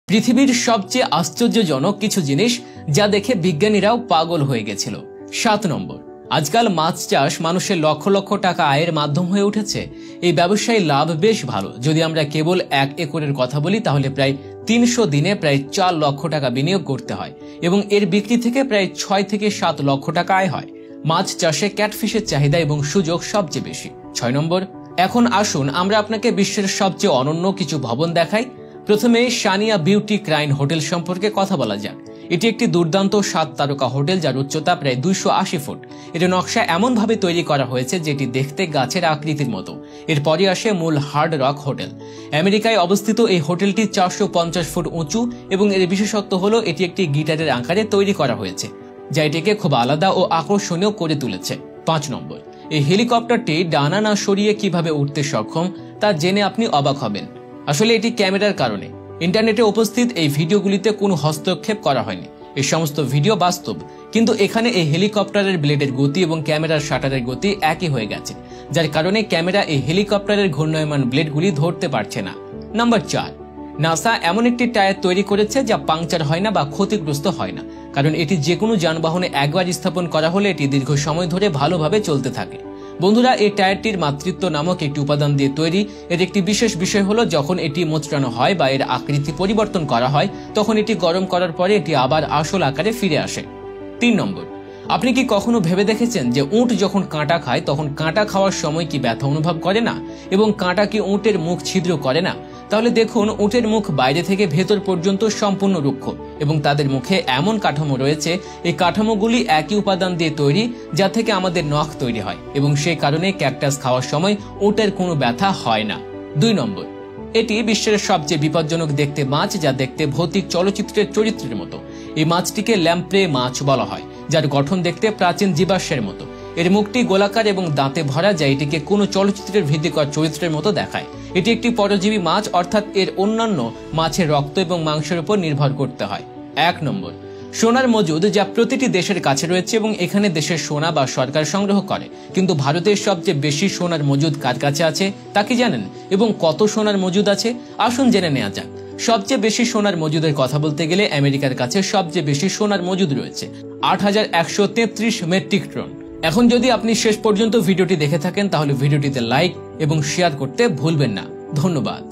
পৃথিবীর সবচেয়ে আশ্চর্যজনক কিছু জিনিস যা দেখে বিজ্ঞানীরাও পাগল হয়ে গেছিল। 7 নম্বর, আজকাল মাছ চাষ মানুষের লক্ষ লক্ষ টাকা আয়ের মাধ্যম হয়ে উঠেছে। এই ব্যবসায় লাভ বেশ ভালো। যদি আমরা কেবল 1 একরের কথা বলি তাহলে প্রায় 300 দিনে প্রায় 4 লক্ষ টাকা বিনিয়োগ করতে হয় এবং এর বিক্রি থেকে প্রায় 6 থেকে 7 লক্ষ টাকা আয় হয়। মাছ চাষে ক্যাটফিশের চাহিদা এবং সুযোগ সবচেয়ে বেশি। 6 নম্বর, এখন আসুন আমরা আপনাকে বিশ্বের সবচেয়ে অনন্য কিছু ভবন দেখাই। প্রথমে সানিয়া বিউটি ক্রাইন হোটেল সম্পর্কে কথা বলা যাক। এটি একটি দুর্দান্ত 7 তারকা হোটেল যার উচ্চতা প্রায় 280 ফুট। এর নকশা এমনভাবে তৈরি করা হয়েছে যেটি দেখতে গাছের আকৃতির মতো। এরপরে আসে মূল হার্ড রক হোটেল। আমেরিকায় অবস্থিত এই হোটেলটি 450 ফুট উঁচু এবং এর বিশেষত্ব হলো এটি একটি গিটারের আকারে তৈরি করা হয়েছে, যা এটিকে খুব আলাদা ও আকর্ষণীয় করে তুলেছে। 5 নম্বর, এই হেলিকপ্টারটি ডানা না সরিয়ে কিভাবে উঠতে সক্ষম তা জেনে আপনি অবাক হবেন। আসলে এটি ক্যামেরার কারণে। ইন্টারনেটে উপস্থিত এই ভিডিওগুলিতে কোনো হস্তক্ষেপ করা হয়নি। এই সমস্ত ভিডিও বাস্তব, কিন্তু এখানে এই হেলিকপ্টারের ব্লেডের গতি এবং ক্যামেরার শাটারের গতি একই হয়ে গেছে, যার কারণে ক্যামেরা এই হেলিকপ্টারের ঘূর্ণায়মান ব্লেডগুলি ধরতে পারছে না। নাম্বার 4, নাসা এমন একটি টায়ার তৈরি করেছে যা পাংচার হয় না বা ক্ষতিগ্রস্ত হয় না, কারণ এটি যে কোনো যানবাহনে একবার স্থাপন করা হলে এটি দীর্ঘ সময় ধরে ভালোভাবে চলতে থাকে। বন্ধুরা, এই টায়ারটির মাতৃত্ব নামক একটি উপাদান দিয়ে তৈরি। এর একটি বিশেষ বিষয় হলো যখন এটি মোচড়ানো হয় বা এর আকৃতি পরিবর্তন করা হয় তখন এটি গরম করার পরে এটি আবার আসল আকারে ফিরে আসে। 3 নম্বর, আপনি কি কখনো ভেবে দেখেছেন যে উট যখন কাঁটা খায় তখন কাঁটা খাওয়ার সময় কি ব্যথা অনুভব করে না এবং কাঁটা কি উটের মুখ ছিদ্র করে না? তাহলে দেখুন, উটের মুখ বাইরে থেকে ভেতর পর্যন্ত সম্পূর্ণ রুক্ষ এবং তাদের মুখে এমন কাঠামো রয়েছে। এই কাঠামোগুলি একই উপাদান দিয়ে তৈরি যা থেকে আমাদের নখ তৈরি হয় এবং সেই কারণে ক্যাকটাস খাওয়ার সময় উটের কোনো ব্যথা হয় না। 2 নম্বর, এটি বিশ্বের সবচেয়ে বিপজ্জনক দেখতে মাছ, যা দেখতে ভৌতিক চলচ্চিত্রের চরিত্রের মতো। এই মাছটিকে ল্যাম্প্রে মাছ বলা হয়, যার গঠন দেখতে প্রাচীন জীবাশ্মের মতো। এর মুখটি গোলাকার এবং দাঁতে ভরা, যা এটিকে কোনো চলচ্চিত্রের ভীতিকর চরিত্রের মতো দেখায়। এটি একটি পরজীবী মাছ, অর্থাৎ এর অন্যান্য মাছের রক্ত এবং মাংসের উপর নির্ভর করতে হয়। 1 নম্বর, সোনার মজুদ, যা প্রতিটি দেশের কাছে রয়েছে এবং এখানে দেশের সোনা বা সরকার সংগ্রহ করে। কিন্তু ভারতের সবচেয়ে বেশি সোনার মজুদ কার কাছে আছে তা কি জানেন? এবং কত সোনার মজুদ আছে আসুন জেনে নেওয়া যাক। সবচেয়ে বেশি সোনার মজুদের কথা বলতে গেলে আমেরিকার কাছে সবচেয়ে বেশি সোনার মজুদ রয়েছে 8133 মেট্রিক টন। এখন যদি আপনি শেষ পর্যন্ত ভিডিওটি দেখে থাকেন তাহলে ভিডিওটিতে লাইক এবং শেয়ার করতে ভুলবেন না। ধন্যবাদ।